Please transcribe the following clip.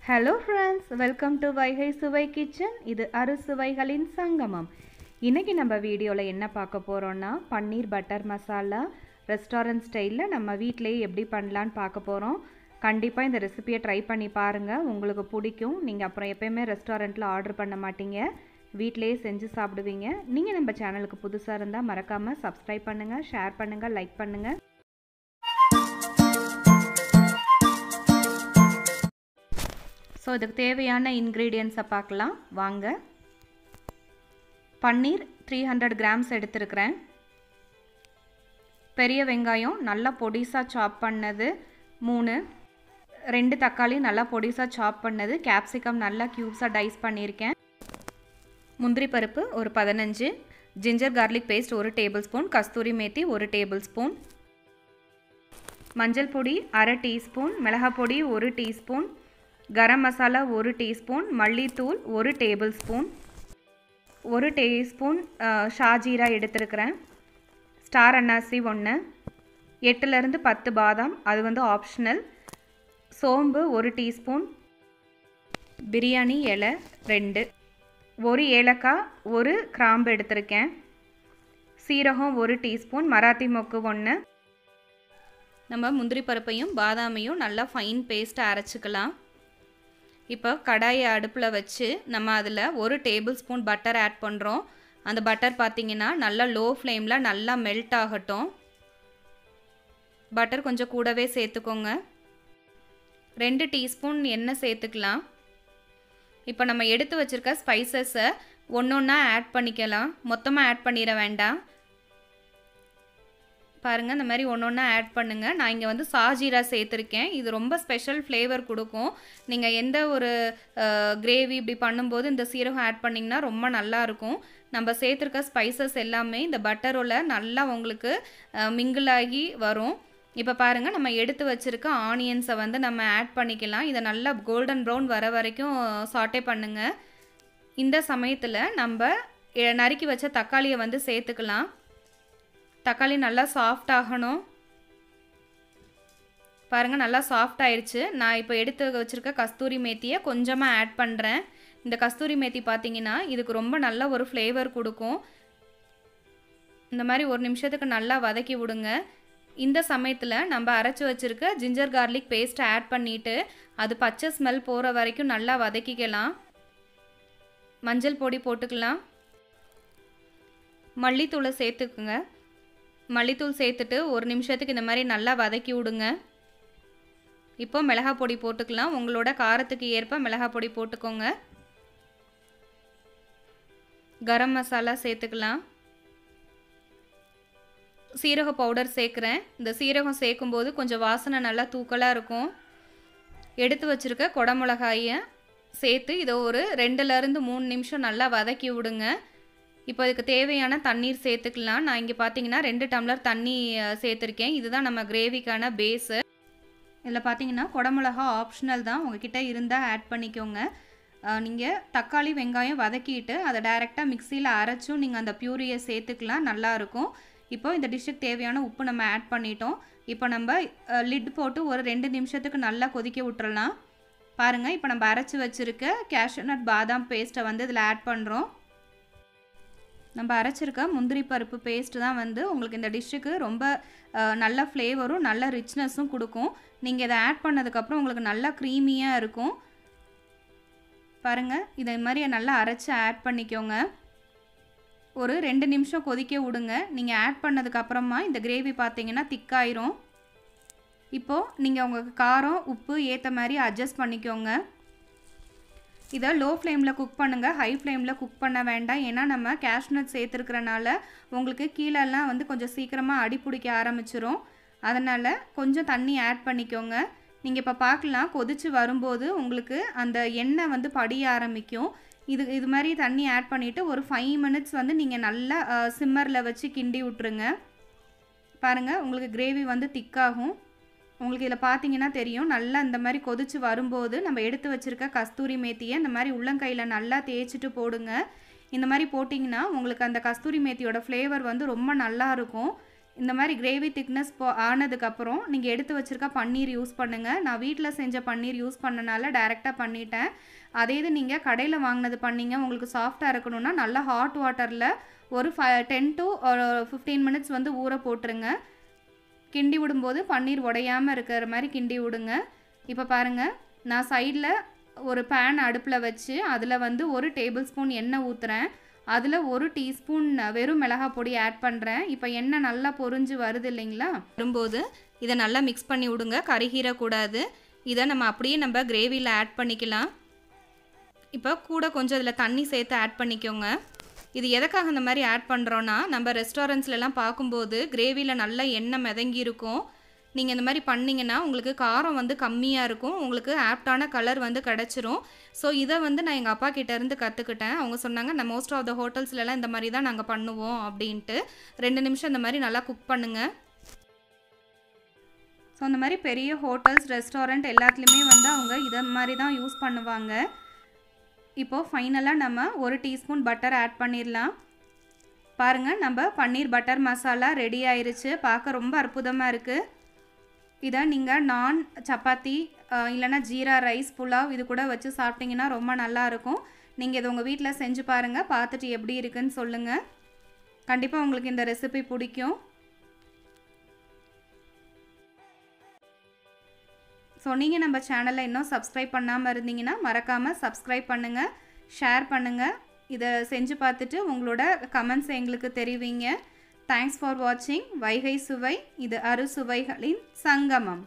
Hello friends, welcome to Vaigai Suvai Kitchen. இது அறுசுவைகளின் சங்கமம். இன்னைக்கு நம்ம வீடியோல என்ன பார்க்க போறோம்னா பன்னீர் பட்டர் மசாலா ரெஸ்டாரன்ட் ஸ்டைல்ல நம்ம வீட்லயே எப்படி பண்ணலாம்னு பார்க்க போறோம். கண்டிப்பா இந்த ரெசிபியை ட்ரை பண்ணி பாருங்க. உங்களுக்கு பிடிக்கும். நீங்க அப்புறம் எப்பவுமே ரெஸ்டாரன்ட்ல ஆர்டர் பண்ண மாட்டீங்க. வீட்லயே செஞ்சு சாப்பிடுவீங்க. நீங்க நம்ம சேனலுக்கு புதுசா இருந்தா மறக்காம Subscribe பண்ணுங்க, ஷேர் பண்ணுங்க, லைக் பண்ணுங்க. ஸோ இதுக்கு தேவையான இன்க்ரீடியன்ட்ஸை பார்க்கலாம் வாங்க. பன்னீர் 300 கிராம்ஸ் எடுத்துருக்கிறேன். பெரிய வெங்காயம் நல்லா பொடிசாக சாப் பண்ணது 3, 2 தக்காளி நல்லா பொடிசாக சாப் பண்ணது, கேப்சிகம் நல்லா க்யூப்ஸாக டைஸ் பண்ணியிருக்கேன். முந்திரி பருப்பு ஒரு 15, ginger garlic paste 1 tablespoon, kasuri methi 1 tablespoon, மஞ்சள் பொடி அரை டீஸ்பூன், மிளகாய் பொடி 1 டீஸ்பூன், கரம் மசாலா 1 டீஸ்பூன், மல்லித்தூள் 1 டேபிள் ஸ்பூன், 1 டீஸ்பூன் ஷாஜீரா எடுத்துருக்கிறேன், ஸ்டார் அன்னாசி 1, 8லேருந்து 10 பாதாம் அது வந்து ஆப்ஷனல், சோம்பு 1 டீஸ்பூன், பிரியாணி இலை 2, 1 ஏலக்காய் 1 கிராம்பு எடுத்திருக்கேன், சீரகம் 1 டீஸ்பூன், மராத்தி மொக்கு 1. நம்ம முந்திரி பருப்பையும் பாதாமையும் நல்லா ஃபைன் பேஸ்ட்டாக அரைச்சிக்கலாம். இப்போ கடாயை அடுப்பில் வச்சு நம்ம அதில் 1 டேபிள் ஸ்பூன் பட்டர் ஆட் பண்ணுறோம். அந்த பட்டர் பார்த்திங்கன்னா நல்லா லோ ஃப்ளேமில் நல்லா மெல்ட் ஆகட்டும். பட்டர் கொஞ்சம் கூடவே சேர்த்துக்கோங்க. 2 டீஸ்பூன் எண்ணெய் சேர்த்துக்கலாம். இப்போ நம்ம எடுத்து வச்சுருக்க ஸ்பைசஸை ஒன்றா ஆட் பண்ணிக்கலாம். மொத்தமாக ஆட் பண்ணிட வேண்டாம். பாருங்கள், இந்த மாதிரி ஒன்றா ஆட் பண்ணுங்கள். நான் இங்கே வந்து சாஜீரா சேர்த்துருக்கேன். இது ரொம்ப ஸ்பெஷல் ஃப்ளேவர் கொடுக்கும். நீங்கள் எந்த ஒரு கிரேவி இப்படி பண்ணும்போது இந்த சீரகம் ஆட் பண்ணிங்கன்னா ரொம்ப நல்லாயிருக்கும். நம்ம சேர்த்துருக்க ஸ்பைசஸ் எல்லாமே இந்த பட்டரோட நல்லா உங்களுக்கு மிங்கிள் ஆகி வரும். இப்போ பாருங்கள், நம்ம எடுத்து வச்சுருக்க ஆனியன்ஸை வந்து நம்ம ஆட் பண்ணிக்கலாம். இதை நல்லா கோல்டன் ப்ரௌன் வர வரைக்கும் சாட்டே பண்ணுங்கள். இந்த சமயத்தில் நம்ம நறுக்கி வச்ச தக்காளியை வந்து சேர்த்துக்கலாம். தக்காளி நல்லா சாஃப்ட் ஆகணும். பாருங்கள், நல்லா சாஃப்ட் ஆயிடுச்சு. நான் இப்போ எடுத்து வச்சுருக்க கஸ்தூரி மேத்தியை கொஞ்சமாக ஆட் பண்ணுறேன். இந்த கஸ்தூரி மேத்தி பார்த்தீங்கன்னா இதுக்கு ரொம்ப நல்ல ஒரு ஃப்ளேவர் கொடுக்கும். இந்த மாதிரி 1 நிமிஷத்துக்கு நல்லா வதக்கி விடுங்க. இந்த சமயத்தில் நம்ம அரைச்சி வச்சுருக்க ஜிஞ்சர் கார்லிக் பேஸ்ட்டை ஆட் பண்ணிவிட்டு அது பச்சை ஸ்மெல் போகிற வரைக்கும் நல்லா வதக்கிக்கலாம். மஞ்சள் பொடி போட்டுக்கலாம். மல்லித்தூளை சேர்த்துக்குங்க. மல்லித்தூள் சேர்த்துட்டு 1 நிமிஷத்துக்கு இந்த மாதிரி நல்லா வதக்கி விடுங்க. இப்போ மிளகாய் பொடி போட்டுக்கலாம். உங்களோட காரத்துக்கு ஏற்ப மிளகாய் பொடி போட்டுக்கோங்க. கரம் மசாலா சேர்த்துக்கலாம். சீரக பவுடர் சேர்க்குறேன். இந்த சீரகம் சேர்க்கும்போது கொஞ்சம் வாசனை நல்லா தூக்கலாக இருக்கும். எடுத்து வச்சுருக்க குடமிளகாயை சேர்த்து இதை ஒரு 2லேருந்து 3 நிமிஷம் நல்லா வதக்கி விடுங்க. இப்போ இதுக்கு தேவையான தண்ணீர் சேர்த்துக்கலாம். நான் இங்கே பார்த்தீங்கன்னா 2 டம்ளர் தண்ணி சேர்த்துருக்கேன். இதுதான் நம்ம கிரேவிக்கான பேஸு. இதில் பார்த்தீங்கன்னா குடமிளகா ஆப்ஷனல் தான், உங்ககிட்ட இருந்தால் ஆட் பண்ணிக்கோங்க. நீங்கள் தக்காளி வெங்காயம் வதக்கிட்டு அதை டைரெக்டாக மிக்சியில் அரைச்சும் நீங்கள் அந்த பியூரியை சேர்த்துக்கலாம், நல்லாயிருக்கும். இப்போ இந்த டிஷ்ஷுக்கு தேவையான உப்பு நம்ம ஆட் பண்ணிட்டோம். இப்போ நம்ம லிட் போட்டு ஒரு 2 நிமிஷத்துக்கு நல்லா கொதிக்க விட்டுறலாம். பாருங்கள், இப்போ நம்ம அரைச்சி வச்சுருக்க கேஷ்யூநட் பாதாம் பேஸ்ட்டை வந்து இதில் ஆட் பண்ணுறோம். நம்ம அரைச்சிருக்க முந்திரி பருப்பு பேஸ்ட்டு தான் வந்து உங்களுக்கு இந்த டிஷ்ஷுக்கு ரொம்ப நல்ல ஃப்ளேவரும் நல்ல ரிச்னஸும் கொடுக்கும். நீங்கள் இதை ஆட் பண்ணதுக்கப்புறம் உங்களுக்கு நல்லா க்ரீமியாக இருக்கும். பாருங்கள், இதை மாதிரி நல்லா அரைச்சி ஆட் பண்ணிக்கோங்க. ஒரு 2 நிமிஷம் கொதிக்க விடுங்க. நீங்கள் ஆட் பண்ணதுக்கப்புறமா இந்த கிரேவி பார்த்தீங்கன்னா திக்காயிரும். இப்போது நீங்கள் உங்களுக்கு காரம் உப்பு ஏற்ற மாதிரி அட்ஜஸ்ட் பண்ணிக்கோங்க. இதை லோ ஃப்ளேமில் குக் பண்ணுங்கள், ஹை ஃப்ளேமில் குக் பண்ண வேண்டாம். ஏன்னா நம்ம கேஷ்நட் சேர்த்துருக்கிறனால உங்களுக்கு கீழெல்லாம் வந்து கொஞ்சம் சீக்கிரமாக அடி பிடிக்க ஆரம்பிச்சிரும். அதனால் கொஞ்சம் தண்ணி ஆட் பண்ணிக்கோங்க. நீங்கள் இப்போ பார்க்கலாம், கொதித்து வரும்போது உங்களுக்கு அந்த எண்ணெய் வந்து படிய ஆரம்பிக்கும். இது மாதிரி தண்ணி ஆட் பண்ணிவிட்டு ஒரு 5 மினிட்ஸ் வந்து நீங்கள் நல்லா சிம்மரில் வச்சு கிண்டி விட்ருங்க. பாருங்கள், உங்களுக்கு கிரேவி வந்து திக்காகும். உங்களுக்கு இதில் பார்த்தீங்கன்னா தெரியும், நல்லா இந்த மாதிரி கொதித்து வரும்போது நம்ம எடுத்து வச்சுருக்க கஸ்தூரி மேத்தியை இந்த மாதிரி உள்ளங்கையில் நல்லா தேய்ச்சிட்டு போடுங்க. இந்த மாதிரி போட்டிங்கன்னா உங்களுக்கு அந்த கஸ்தூரி மேத்தியோட ஃப்ளேவர் வந்து ரொம்ப நல்லா இருக்கும். இந்த மாதிரி கிரேவி திக்னஸ் ஆனதுக்கப்புறம் நீங்கள் எடுத்து வச்சுருக்க பன்னீர் யூஸ் பண்ணுங்கள். நான் வீட்டில் செஞ்ச பன்னீர் யூஸ் பண்ணனால டைரெக்டாக பண்ணிட்டேன். அதே இது நீங்கள் கடையில் வாங்கினது பண்ணிங்க உங்களுக்கு சாஃப்டாக இருக்கணும்னா நல்லா ஹாட் வாட்டரில் ஒரு 10 to 15 மினிட்ஸ் வந்து ஊற போட்டுருங்க. கிண்டி விடும்போது பன்னீர் உடையாமல் இருக்கிற மாதிரி கிண்டி விடுங்க. இப்போ பாருங்கள், நான் சைடில் ஒரு பேன் அடுப்பில் வச்சு அதில் வந்து 1 டேபிள் ஸ்பூன் எண்ணெய் ஊற்றுறேன். அதில் 1 டீஸ்பூன் வெறும் மிளகாய் பொடி ஆட் பண்ணுறேன். இப்போ எண்ணெய் நல்லா பொரிஞ்சு வருது இல்லைங்களா, வரும்போது இதை நல்லா மிக்ஸ் பண்ணி விடுங்க, கருகிடக்கூடாது. இதை நம்ம கிரேவியில் ஆட் பண்ணிக்கலாம். இப்போ கூட கொஞ்சம் இதில் தண்ணி சேர்த்து ஆட் பண்ணிக்கோங்க. இது எதுக்காக இந்த மாதிரி ஆட் பண்ணுறோன்னா, நம்ம ரெஸ்டாரண்ட்ஸ்லாம் பார்க்கும்போது கிரேவியில் நல்லா எண்ணெய் மிதங்கி இருக்கும். நீங்கள் இந்த மாதிரி பண்ணிங்கன்னா உங்களுக்கு காரம் வந்து கம்மியாக இருக்கும், உங்களுக்கு ஆப்டான கலர் வந்து கிடச்சிரும். ஸோ இதை வந்து நான் எங்கள் அப்பா கிட்டேருந்து கற்றுக்கிட்டேன். அவங்க சொன்னாங்க, நான் மோஸ்ட் ஆஃப் த ஹோட்டல்ஸ்லாம் இந்த மாதிரி தான் நாங்கள் பண்ணுவோம் அப்படின்ட்டு. 2 நிமிஷம் இந்த மாதிரி நல்லா குக் பண்ணுங்கள். ஸோ இந்த மாதிரி பெரிய ஹோட்டல்ஸ் ரெஸ்டாரண்ட் எல்லாத்துலேயுமே வந்து அவங்க இதை மாதிரி தான் யூஸ் பண்ணுவாங்க. இப்போது ஃபைனலாக நம்ம 1 டீஸ்பூன் பட்டர் ஆட் பண்ணிடலாம். பாருங்கள், நம்ம பன்னீர் பட்டர் மசாலா ரெடி ஆயிருச்சு. பார்க்க ரொம்ப அற்புதமாக இருக்குது. இதை நீங்கள் நான், சப்பாத்தி இல்லைனா ஜீரா ரைஸ், புலாவ் இது கூட வச்சு சாப்பிட்டிங்கன்னா ரொம்ப நல்லாயிருக்கும். நீங்கள் இதை உங்கள் வீட்டில் செஞ்சு பாருங்கள், பார்த்துட்டு எப்படி இருக்குன்னு சொல்லுங்கள். கண்டிப்பாக உங்களுக்கு இந்த ரெசிபி பிடிக்கும். ஸோ நீங்கள் நம்ம சேனலை இன்னும் சப்ஸ்கிரைப் பண்ணாமல் இருந்தீங்கன்னா மறக்காமல் சப்ஸ்கிரைப் பண்ணுங்கள், ஷேர் பண்ணுங்கள். இதை செஞ்சு பார்த்துட்டு உங்களோட கமெண்ட்ஸ் எங்களுக்கு தெரிவிங்க. தேங்க்ஸ் ஃபார் வாட்சிங். வைகை சுவை, இது அறுசுவைகளின் சங்கமம்.